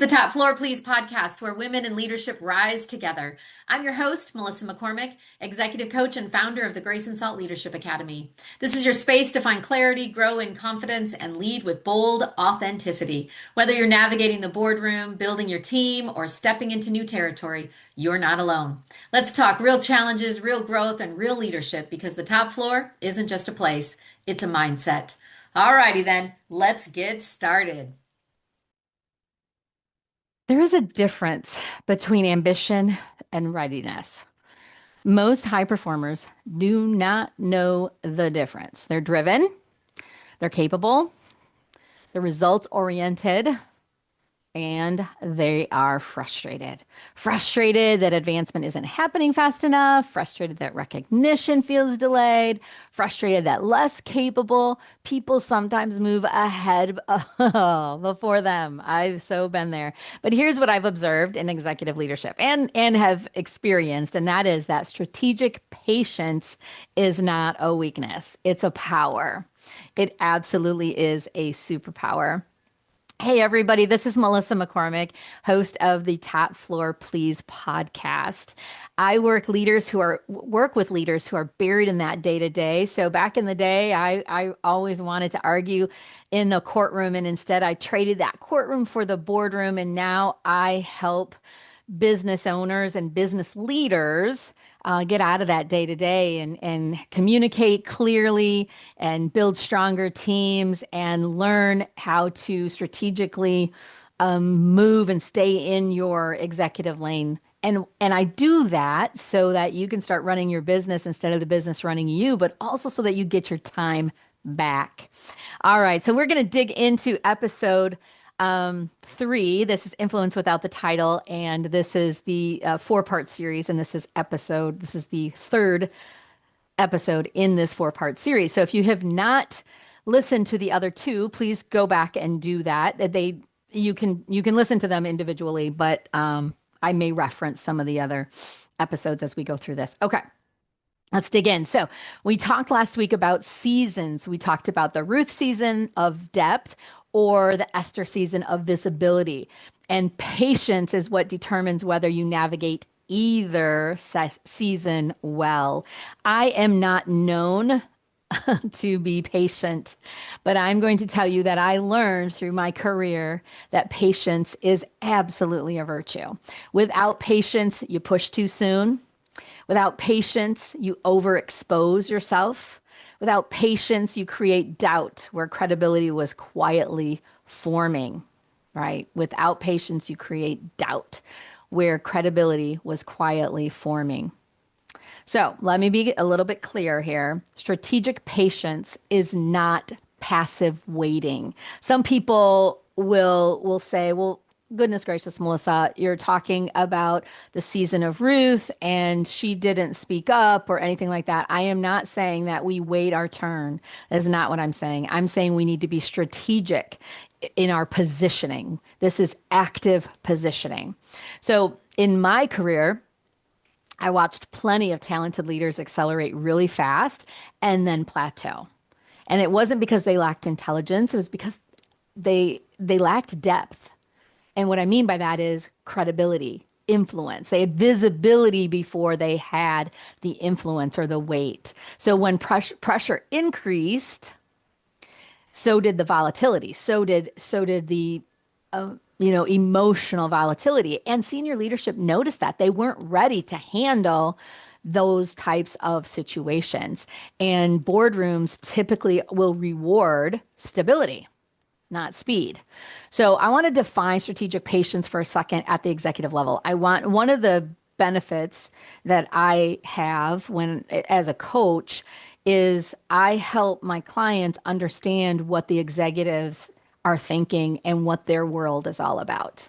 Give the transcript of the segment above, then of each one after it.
The Top Floor Please podcast, where women in leadership rise together. I'm your host, Melissa McCormick, executive coach and founder of the Grace and Salt Leadership Academy. This is your space to find clarity, grow in confidence, and lead with bold authenticity. Whether you're navigating the boardroom, building your team, or stepping into new territory, you're not alone. Let's talk real challenges, real growth, and real leadership because the top floor isn't just a place, it's a mindset. Alrighty then, let's get started. There is a difference between ambition and readiness. Most high performers do not know the difference. They're driven, they're capable, they're results oriented, and they are frustrated. Frustrated that advancement isn't happening fast enough, frustrated that recognition feels delayed, frustrated that less capable people sometimes move ahead before them. I've so been there. But here's what I've observed in executive leadership and have experienced, and that is that strategic patience is not a weakness. It's a power. It absolutely is a superpower. Hey everybody, this is Melissa McCormick, host of the Top Floor Please podcast. I work with leaders who are buried in that day to day. So back in the day, I always wanted to argue in the courtroom, and instead I traded that courtroom for the boardroom, and now I help business owners and business leaders get out of that day to day and communicate clearly and build stronger teams and learn how to strategically move and stay in your executive lane. And I do that so that you can start running your business instead of the business running you, but also so that you get your time back. All right, so we're going to dig into episode 3. This is Influence Without the Title, and this is the 4-part series, and this is the third episode in this 4-part series. So if you have not listened to the other two, please go back and do that. You can listen to them individually, but I may reference some of the other episodes as we go through this. Okay. Let's dig in. So, we talked last week about seasons. We talked about the Ruth season of depth or the Esther season of visibility. And patience is what determines whether you navigate either season well. I am not known to be patient, but I'm going to tell you that I learned through my career that patience is absolutely a virtue. Without patience, you push too soon. Without patience, you overexpose yourself. Without patience, you create doubt where credibility was quietly forming, right? Without patience, you create doubt where credibility was quietly forming. So let me be a little bit clear here. Strategic patience is not passive waiting. Some people will say, well, goodness gracious, Melissa, you're talking about the season of Ruth and she didn't speak up or anything like that. I am not saying that we wait our turn. That is not what I'm saying. I'm saying we need to be strategic in our positioning. This is active positioning. So in my career, I watched plenty of talented leaders accelerate really fast and then plateau. And it wasn't because they lacked intelligence, it was because they lacked depth. And what I mean by that is credibility, influence. They had visibility before they had the influence or the weight. So when pressure increased, so did the volatility. So did the emotional volatility. And senior leadership noticed that they weren't ready to handle those types of situations. And boardrooms typically will reward stability, not speed. So I want to define strategic patience for a second at the executive level. I want one of the benefits that I have when as a coach is I help my clients understand what the executives are thinking and what their world is all about.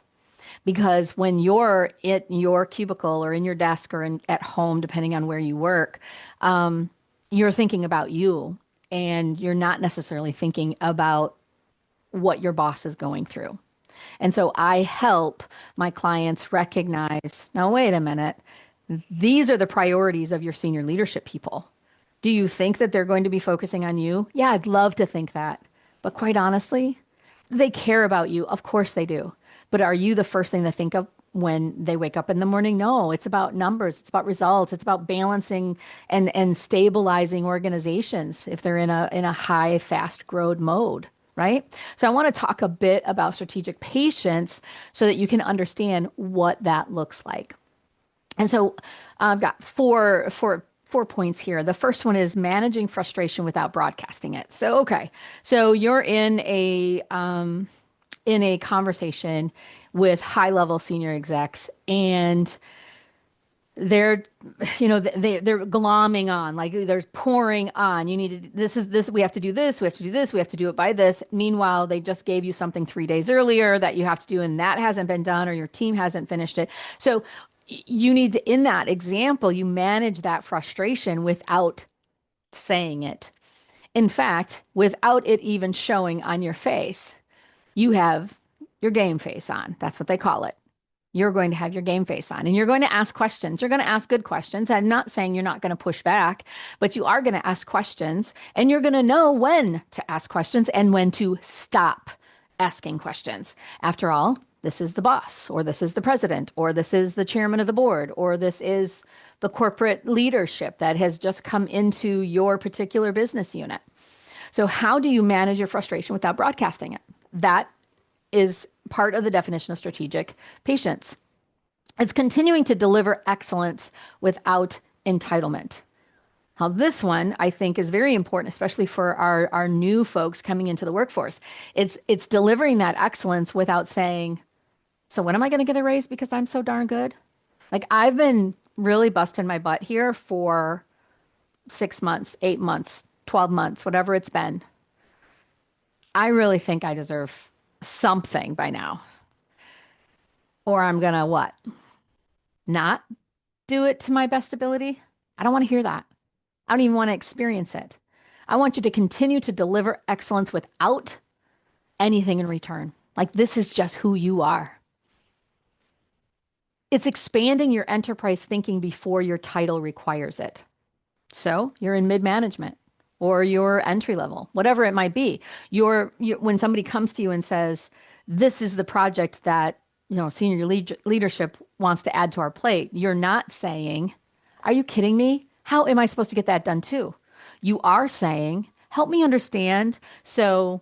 Because when you're in your cubicle or in your desk or at home, depending on where you work, you're thinking about you and you're not necessarily thinking about what your boss is going through. And so I help my clients recognize, now, wait a minute, these are the priorities of your senior leadership people. Do you think that they're going to be focusing on you? Yeah, I'd love to think that. But quite honestly, they care about you. Of course they do. But are you the first thing to think of when they wake up in the morning? No, it's about numbers, it's about results, it's about balancing and stabilizing organizations if they're in a high, fast growth mode, right? So I want to talk a bit about strategic patience so that you can understand what that looks like. And so I've got four points here. The first one is managing frustration without broadcasting it. So, okay. So you're in a conversation with high level senior execs and they're they're glomming on, like they're pouring on, you need to, this, we have to do this, we have to do this, we have to do it by this. Meanwhile, they just gave you something 3 days earlier that you have to do and that hasn't been done or your team hasn't finished it. So you need to, in that example, you manage that frustration without saying it. In fact, without it even showing on your face. You have your game face on. That's what they call it. You're going to have your game face on and you're going to ask questions. You're going to ask good questions. I'm not saying you're not going to push back, but you are going to ask questions and you're going to know when to ask questions and when to stop asking questions. After all, this is the boss, or this is the president, or this is the chairman of the board, or this is the corporate leadership that has just come into your particular business unit. So, how do you manage your frustration without broadcasting it? That is part of the definition of strategic patience. It's continuing to deliver excellence without entitlement. Now, this one I think is very important, especially for our new folks coming into the workforce. It's delivering that excellence without saying, so when am I going to get a raise because I'm so darn good? Like I've been really busting my butt here for 6 months, 8 months, 12 months, whatever it's been. I really think I deserve something by now. Or I'm going to what? Not do it to my best ability? I don't want to hear that. I don't even want to experience it. I want you to continue to deliver excellence without anything in return. Like this is just who you are. It's expanding your enterprise thinking before your title requires it. So you're in mid-management or you're entry level, whatever it might be. When somebody comes to you and says, this is the project that senior leadership wants to add to our plate, you're not saying, are you kidding me? How am I supposed to get that done too? You are saying, help me understand. So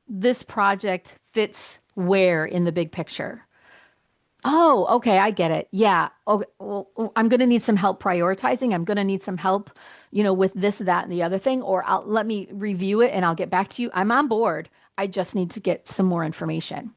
this project fits where in the big picture? Oh, okay, I get it. Yeah. Okay, well, I'm going to need some help prioritizing. I'm going to need some help, with this, that, and the other thing, or let me review it and I'll get back to you. I'm on board. I just need to get some more information,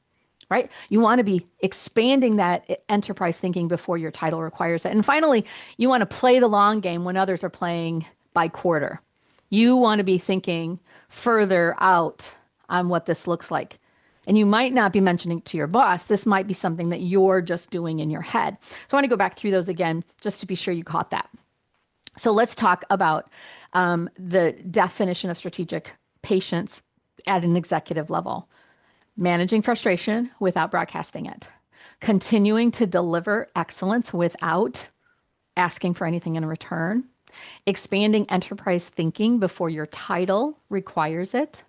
right? You want to be expanding that enterprise thinking before your title requires it. And finally, you want to play the long game when others are playing by quarter. You want to be thinking further out on what this looks like. And you might not be mentioning it to your boss. This might be something that you're just doing in your head. So I want to go back through those again, just to be sure you caught that. So let's talk about the definition of strategic patience at an executive level. Managing frustration without broadcasting it. Continuing to deliver excellence without asking for anything in return. Expanding enterprise thinking before your title requires it.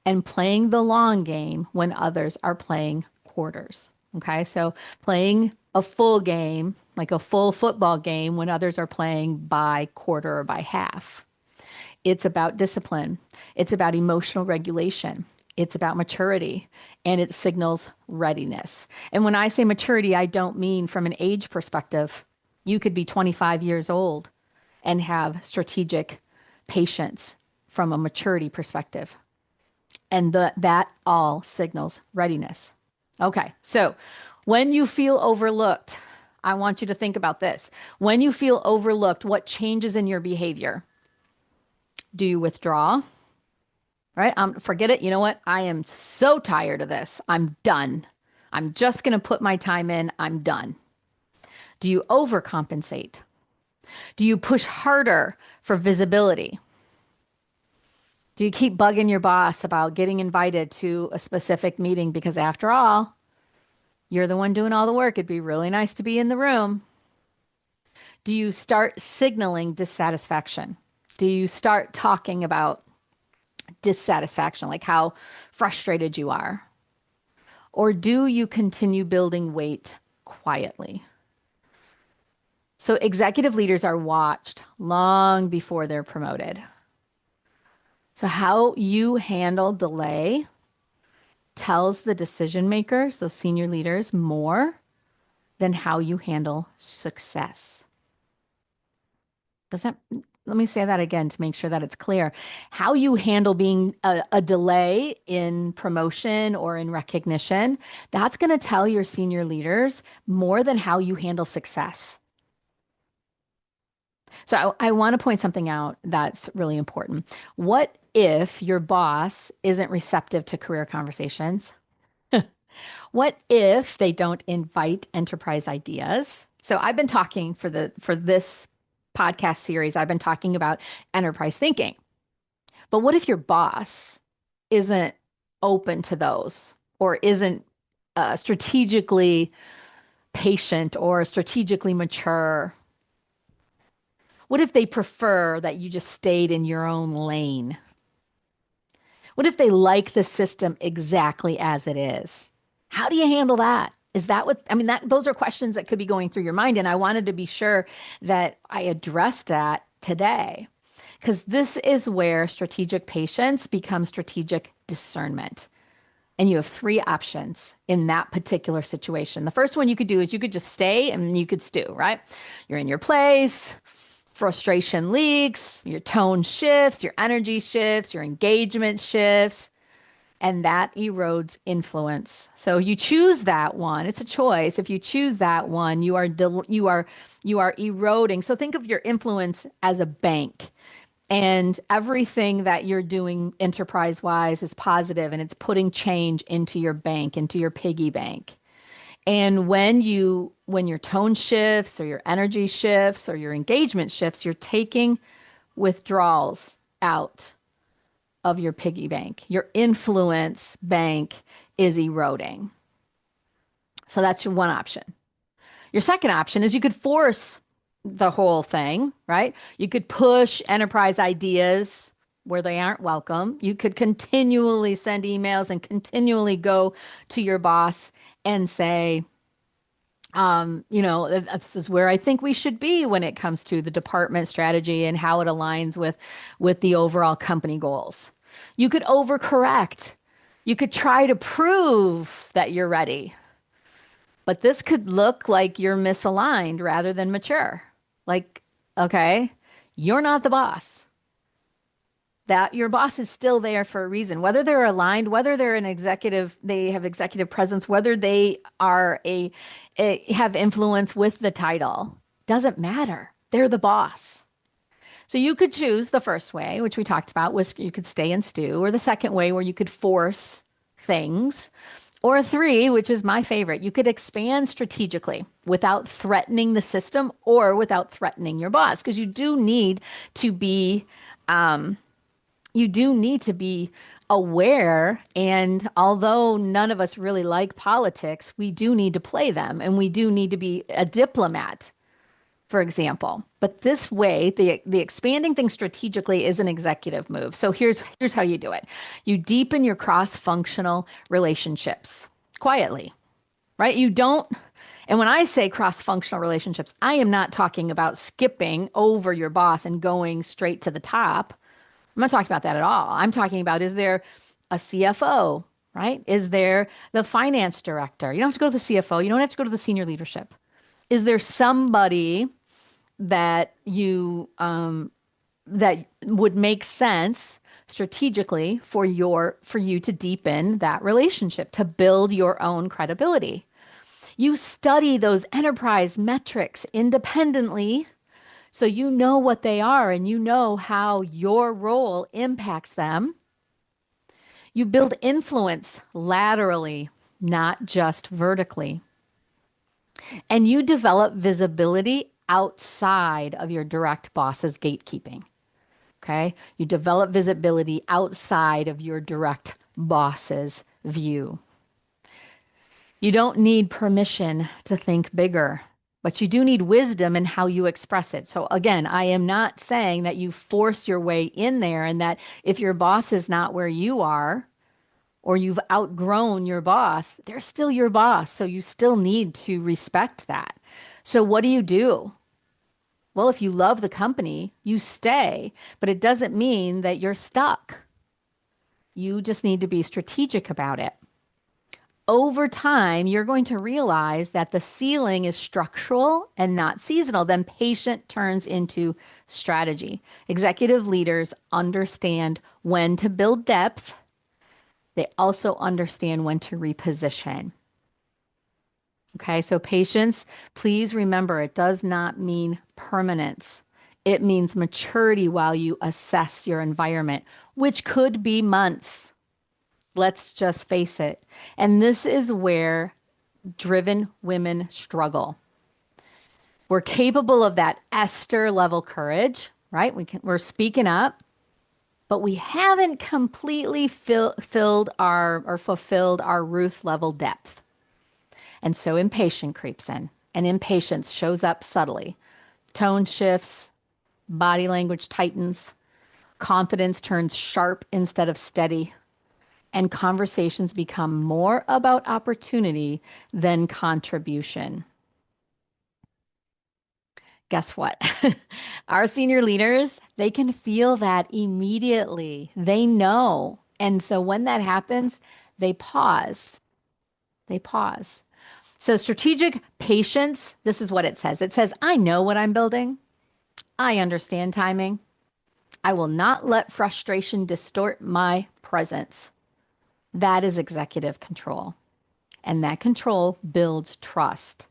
And playing the long game when others are playing quarters. Okay, so playing a full game, like a full football game, when others are playing by quarter or by half. It's about discipline. It's about emotional regulation. It's about maturity, and it signals readiness. And when I say maturity, I don't mean from an age perspective. You could be 25 years old and have strategic patience from a maturity perspective. And that all signals readiness. Okay, so when you feel overlooked, I want you to think about this. When you feel overlooked, what changes in your behavior? Do you withdraw? Right? Forget it. You know what? I am so tired of this. I'm done. I'm just going to put my time in. I'm done. Do you overcompensate? Do you push harder for visibility? Do you keep bugging your boss about getting invited to a specific meeting? Because after all, you're the one doing all the work. It'd be really nice to be in the room. Do you start signaling dissatisfaction? Do you start talking about dissatisfaction, like how frustrated you are? Or do you continue building weight quietly? So executive leaders are watched long before they're promoted. So how you handle delay tells the decision makers, those senior leaders, more than how you handle success. Does that, let me say that again to make sure that it's clear. How you handle being a delay in promotion or in recognition, that's going to tell your senior leaders more than how you handle success. So I want to point something out that's really important. What if your boss isn't receptive to career conversations? What if they don't invite enterprise ideas? So I've been talking for this podcast series, I've been talking about enterprise thinking. But what if your boss isn't open to those or isn't strategically patient or strategically mature? What if they prefer that you just stayed in your own lane? What if they like the system exactly as it is? How do you handle that? Is that what, I mean, that those are questions that could be going through your mind. And I wanted to be sure that I addressed that today, because this is where strategic patience becomes strategic discernment. And you have three options in that particular situation. The first one you could do is you could just stay and you could stew, right? You're in your place, frustration leaks, your tone shifts, your energy shifts, your engagement shifts, and that erodes influence. So you choose that one. It's a choice. If you choose that one, you are eroding. So think of your influence as a bank. And everything that you're doing enterprise wise is positive and it's putting change into your bank, into your piggy bank. And when your tone shifts or your energy shifts or your engagement shifts, you're taking withdrawals out of your piggy bank. Your influence bank is eroding. So that's your one option. Your second option is you could force the whole thing, right? You could push enterprise ideas where they aren't welcome. You could continually send emails and continually go to your boss and say, this is where I think we should be when it comes to the department strategy and how it aligns with the overall company goals. You could overcorrect. You could try to prove that you're ready. But this could look like you're misaligned rather than mature. Like, okay, you're not the boss. That your boss is still there for a reason, whether they're aligned, whether they're an executive, they have executive presence, whether they are have influence with the title, doesn't matter. They're the boss. So you could choose the first way, which we talked about, was you could stay and stew, or the second way where you could force things, or three, which is my favorite, you could expand strategically without threatening the system or without threatening your boss, because to be you do need to be aware. And although none of us really like politics, we do need to play them and we do need to be a diplomat, for example. But this way, the expanding things strategically is an executive move. So here's how you do it. You deepen your cross-functional relationships quietly, right? You don't, and when I say cross-functional relationships, I am not talking about skipping over your boss and going straight to the top. I'm not talking about that at all. I'm talking about, is there a CFO, right? Is there the finance director? You don't have to go to the CFO. You don't have to go to the senior leadership. Is there somebody that that would make sense strategically for you to deepen that relationship, to build your own credibility? You study those enterprise metrics independently so you know what they are and you know how your role impacts them. You build influence laterally, not just vertically. And you develop visibility outside of your direct boss's gatekeeping. Okay? You develop visibility outside of your direct boss's view. You don't need permission to think bigger, but you do need wisdom in how you express it. So again, I am not saying that you force your way in there and that if your boss is not where you are, or you've outgrown your boss, they're still your boss. So you still need to respect that. So what do you do? Well, if you love the company, you stay, but it doesn't mean that you're stuck. You just need to be strategic about it. Over time, you're going to realize that the ceiling is structural and not seasonal. Then patient turns into strategy. Executive leaders understand when to build depth. They also understand when to reposition. Okay, so patience, please remember, it does not mean permanence. It means maturity while you assess your environment, which could be months. Let's just face it. And this is where driven women struggle. We're capable of that Esther level courage, right? We're speaking up, but we haven't completely filled our or fulfilled our Ruth level depth. And so impatience creeps in, and impatience shows up subtly. Tone shifts, body language tightens, confidence turns sharp instead of steady, and conversations become more about opportunity than contribution. Guess what? Our senior leaders, they can feel that immediately. They know. And so when that happens, they pause. They pause. So, strategic patience, this is what it says. It says, I know what I'm building. I understand timing. I will not let frustration distort my presence. That is executive control. And that control builds trust.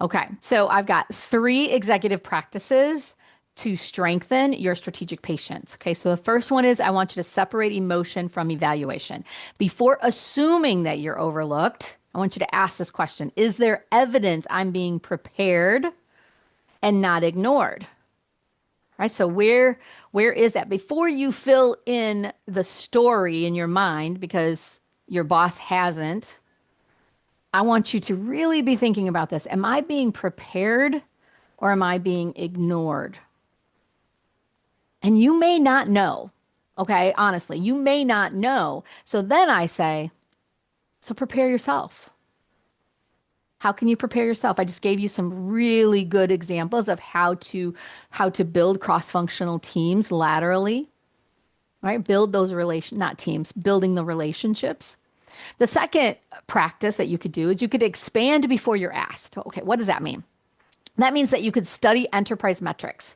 Okay, so I've got 3 executive practices to strengthen your strategic patience. Okay, so the first one is I want you to separate emotion from evaluation. Before assuming that you're overlooked, I want you to ask this question. Is there evidence I'm being prepared and not ignored? Right? So where is that? Before you fill in the story in your mind because your boss hasn't, I want you to really be thinking about this. Am I being prepared or am I being ignored? And you may not know. Okay, honestly, you may not know. So then I say, so prepare yourself. How can you prepare yourself? I just gave you some really good examples of how to build cross-functional teams laterally, right? Build those not teams, building the relationships. The second practice that you could do is you could expand before you're asked. Okay, what does that mean? That means that you could study enterprise metrics,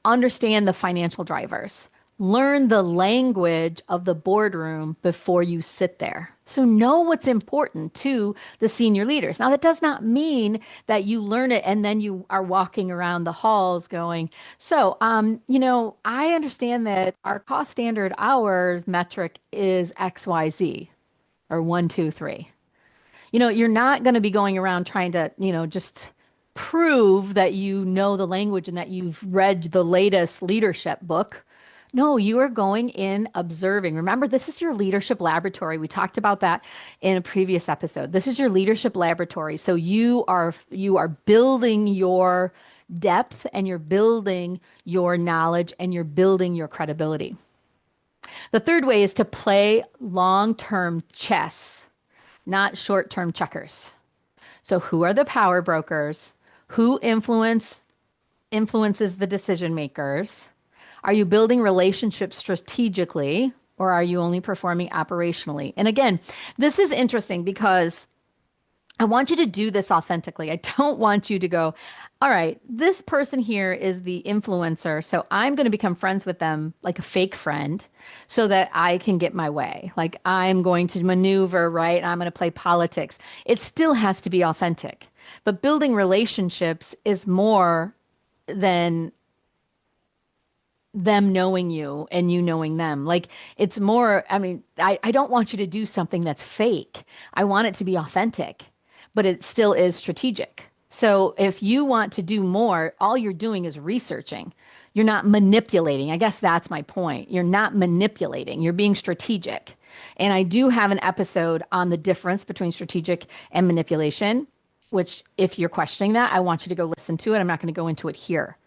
understand the financial drivers, learn the language of the boardroom before you sit there. So know what's important to the senior leaders. Now, that does not mean that you learn it and then you are walking around the halls going, I understand that our cost standard hours metric is XYZ or 1, 2, 3. You're not going to be going around trying to, just prove that you know the language and that you've read the latest leadership book. No, you are going in observing. Remember, this is your leadership laboratory. We talked about that in a previous episode. This is your leadership laboratory. So you are building your depth and you're building your knowledge and you're building your credibility. The third way is to play long-term chess, not short-term checkers. So who are the power brokers? Who influences the decision makers? Are you building relationships strategically or are you only performing operationally? And again, this is interesting because I want you to do this authentically. I don't want you to go, all right, this person here is the influencer, so I'm going to become friends with them like a fake friend so that I can get my way. Like I'm going to maneuver, right? I'm going to play politics. It still has to be authentic. But building relationships is more than them knowing you and you knowing them. Like it's more, I don't want you to do something that's fake. I want it to be authentic, but it still is strategic. So if you want to do more, all you're doing is researching. You're not manipulating. I guess that's my point. You're not manipulating. You're being strategic. And I do have an episode on the difference between strategic and manipulation, which if you're questioning that, I want you to go listen to it. I'm not going to go into it here.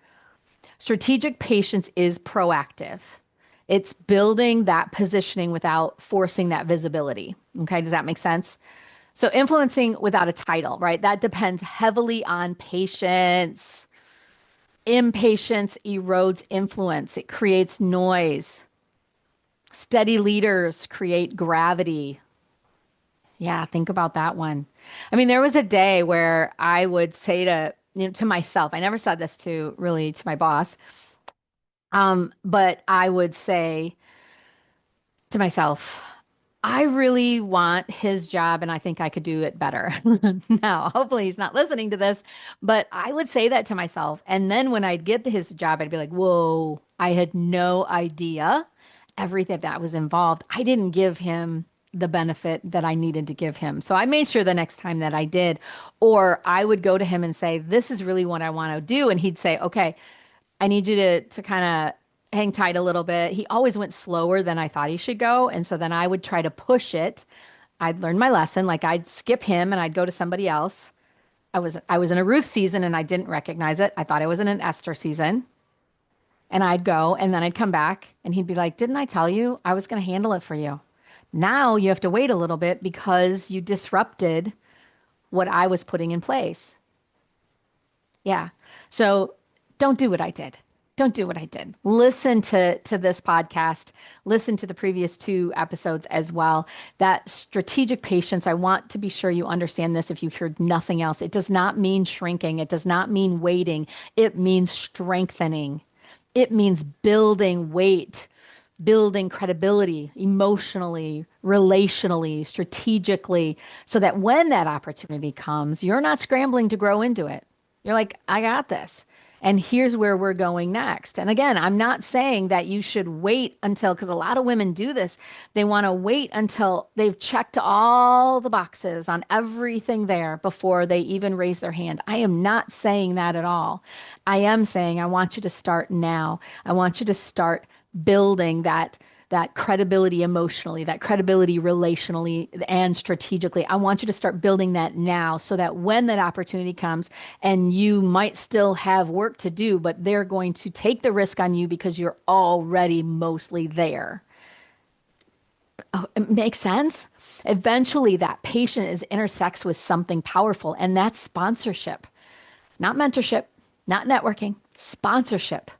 Strategic patience is proactive. It's building that positioning without forcing that visibility. Okay, does that make sense? So influencing without a title, right? That depends heavily on patience. Impatience erodes influence. It creates noise. Steady leaders create gravity. Yeah, think about that one. I mean, there was a day where I would say to myself, I never said this to really to my boss, but I would say to myself, I really want his job and I think I could do it better. Now, hopefully he's not listening to this, but I would say that to myself. And then when I'd get to his job, I'd be like, whoa, I had no idea everything that was involved. I didn't give him the benefit that I needed to give him. So I made sure the next time that I did, or I would go to him and say, this is really what I want to do. And he'd say, okay, I need you to kind of hang tight a little bit. He always went slower than I thought he should go. And so then I would try to push it. I'd learn my lesson. Like I'd skip him and I'd go to somebody else. I was in a Ruth season and I didn't recognize it. I thought I was in an Esther season. And I'd go and then I'd come back and he'd be like, didn't I tell you I was going to handle it for you? Now you have to wait a little bit because you disrupted what I was putting in place. Yeah. So don't do what I did. Don't do what I did. Listen to this podcast. Listen to the previous two episodes as well. That strategic patience, I want to be sure you understand this if you heard nothing else. It does not mean shrinking. It does not mean waiting. It means strengthening. It means building weight, building credibility emotionally, relationally, strategically, so that when that opportunity comes, you're not scrambling to grow into it. You're like, I got this. And here's where we're going next. And again, I'm not saying that you should wait until, because a lot of women do this. They want to wait until they've checked all the boxes on everything there before they even raise their hand. I am not saying that at all. I am saying I want you to start now. I want you to start building that credibility emotionally, that credibility relationally and strategically. I want you to start building that now so that when that opportunity comes and you might still have work to do, but they're going to take the risk on you because you're already mostly there. Oh, it makes sense. Eventually, that patient is intersects with something powerful, and that's sponsorship, not mentorship, not networking, sponsorship.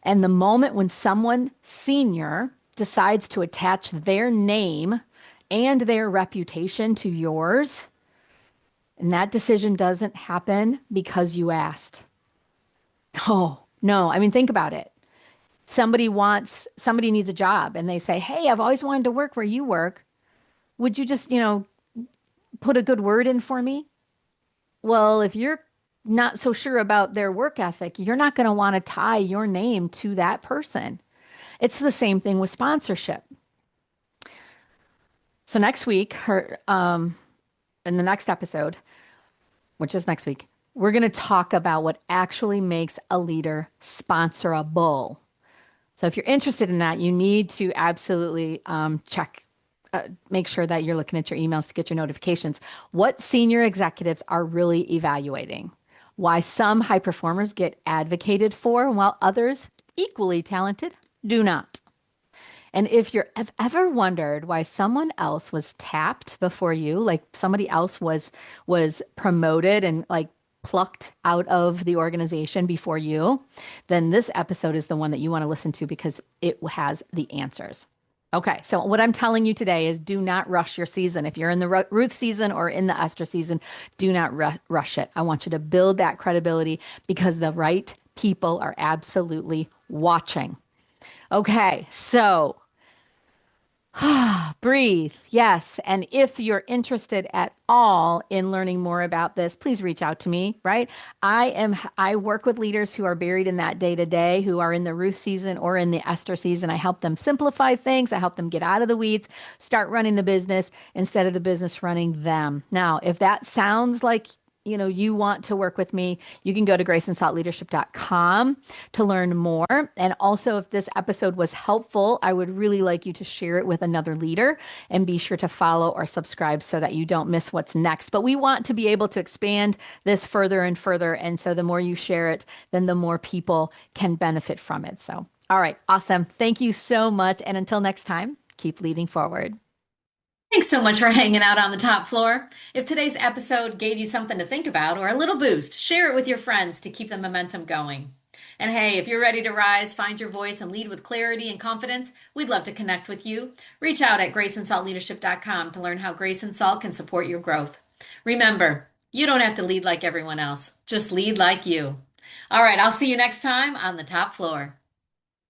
And the moment when someone senior decides to attach their name and their reputation to yours, and that decision doesn't happen because you asked. Oh, no. I mean, think about it. Somebody needs a job and they say, hey, I've always wanted to work where you work. Would you just, put a good word in for me? Well, if you're not so sure about their work ethic, you're not going to want to tie your name to that person. It's the same thing with sponsorship. So next week, in the next episode, which is next week, we're going to talk about what actually makes a leader sponsorable. So if you're interested in that, you need to absolutely make sure that you're looking at your emails to get your notifications. What senior executives are really evaluating? Why some high performers get advocated for, while others, equally talented, do not. And if you're ever wondered why someone else was tapped before you, like somebody else was promoted and like plucked out of the organization before you, then this episode is the one that you want to listen to because it has the answers. Okay, so what I'm telling you today is do not rush your season. If you're in the Ruth season or in the Esther season, do not rush it. I want you to build that credibility because the right people are absolutely watching. Okay, so breathe. Yes. And if you're interested at all in learning more about this, please reach out to me, right? I work with leaders who are buried in that day to day, who are in the Ruth season or in the Esther season. I help them simplify things. I help them get out of the weeds, start running the business instead of the business running them. Now, if that sounds like you want to work with me, you can go to graceandsaltleadership.com to learn more. And also, if this episode was helpful, I would really like you to share it with another leader and be sure to follow or subscribe so that you don't miss what's next. But we want to be able to expand this further and further. And so the more you share it, then the more people can benefit from it. So All right, awesome. Thank you so much. And until next time, keep leading forward. Thanks so much for hanging out on the top floor. If today's episode gave you something to think about or a little boost, share it with your friends to keep the momentum going. And hey, if you're ready to rise, find your voice, and lead with clarity and confidence, we'd love to connect with you. Reach out at graceandsaltleadership.com to learn how Grace and Salt can support your growth. Remember, you don't have to lead like everyone else, just lead like you. All right, I'll see you next time on the top floor.